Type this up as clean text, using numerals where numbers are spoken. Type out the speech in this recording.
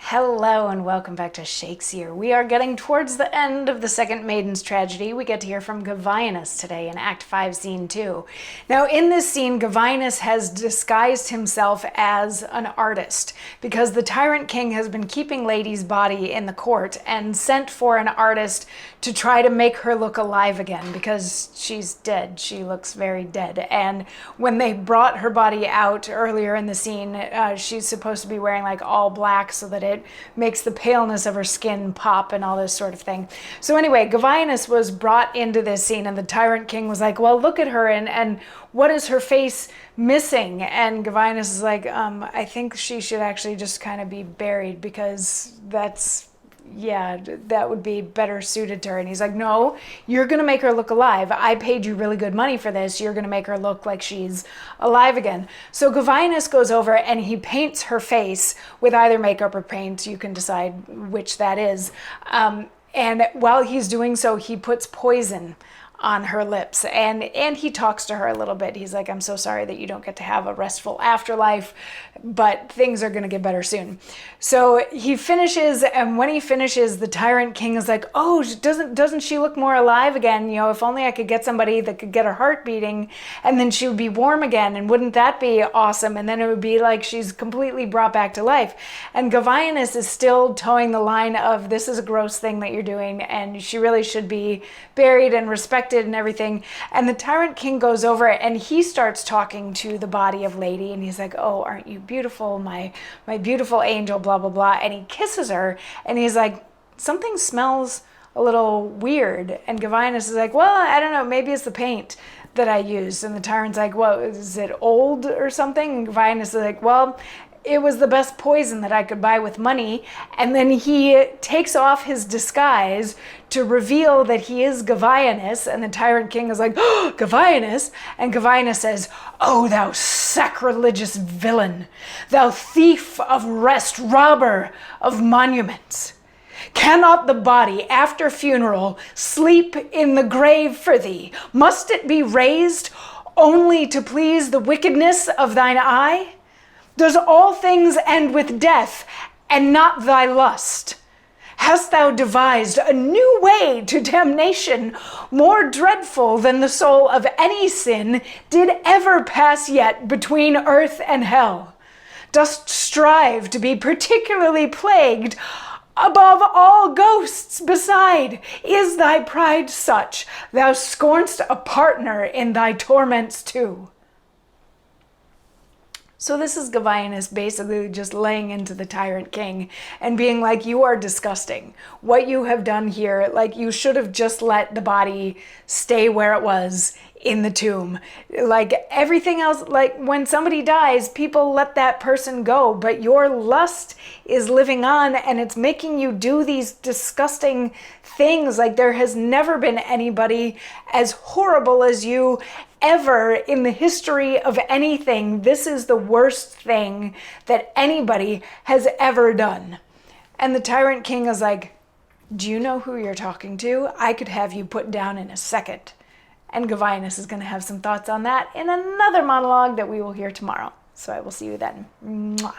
Hello and welcome back to Shakesyear. We are getting towards the end of the second Maiden's tragedy. We get to hear from Govianus today in Act 5, Scene 2. Now in this scene, Govianus has disguised himself as an artist because the tyrant king has been keeping Lady's body in the court and sent for an artist to try to make her look alive again because she's dead. She looks very dead. And when they brought her body out earlier in the scene, she's supposed to be wearing like all black so that it makes the paleness of her skin pop and all this sort of thing. So anyway, Govianus was brought into this scene and the tyrant king was like, well, look at her and what is her face missing? And Govianus is like, I think she should actually just kind of be buried because that would be better suited to her. And he's like, no, you're going to make her look alive. I paid you really good money for this. You're going to make her look like she's alive again. So Govianus goes over and he paints her face with either makeup or paint. You can decide which that is. And while he's doing so, he puts poison on her lips and he talks to her a little bit. He's like, I'm so sorry that you don't get to have a restful afterlife, but things are going to get better soon. So he finishes, and when he finishes, the tyrant king is like, oh, doesn't she look more alive again? You know, if only I could get somebody that could get her heart beating and then she would be warm again, and wouldn't that be awesome? And then it would be like she's completely brought back to life. And Govianus is still towing the line of, this is a gross thing that you're doing and she really should be buried and respected and everything. And the tyrant king goes over and he starts talking to the body of Lady and he's like, oh, aren't you beautiful, my beautiful angel, blah blah blah. And he kisses her and he's like, something smells a little weird. And Govianus is like, well, I don't know, maybe it's the paint that I used. And the tyrant's like, well, is it old or something? And Govianus is like, well, it was the best poison that I could buy with money. And then he takes off his disguise to reveal that he is Govianus. And the tyrant king is like, oh, Govianus. And Govianus says, oh, thou sacrilegious villain, thou thief of rest, robber of monuments. Cannot the body after funeral sleep in the grave for thee? Must it be raised only to please the wickedness of thine eye? Does all things end with death, and not thy lust? Hast thou devised a new way to damnation, more dreadful than the soul of any sin did ever pass yet between earth and hell? Dost strive to be particularly plagued above all ghosts beside? Is thy pride such, thou scorn'st a partner in thy torments too? So this is Govianus basically just laying into the tyrant king and being like, you are disgusting. What you have done here, like you should have just let the body stay where it was in the tomb. Like everything else, like when somebody dies, people let that person go, but your lust is living on and it's making you do these disgusting things. Like there has never been anybody as horrible as you ever in the history of anything. This is the worst thing that anybody has ever done. And the tyrant king is like, do you know who you're talking to? I could have you put down in a second. And Govianus is going to have some thoughts on that in another monologue that we will hear tomorrow. So I will see you then. Mwah.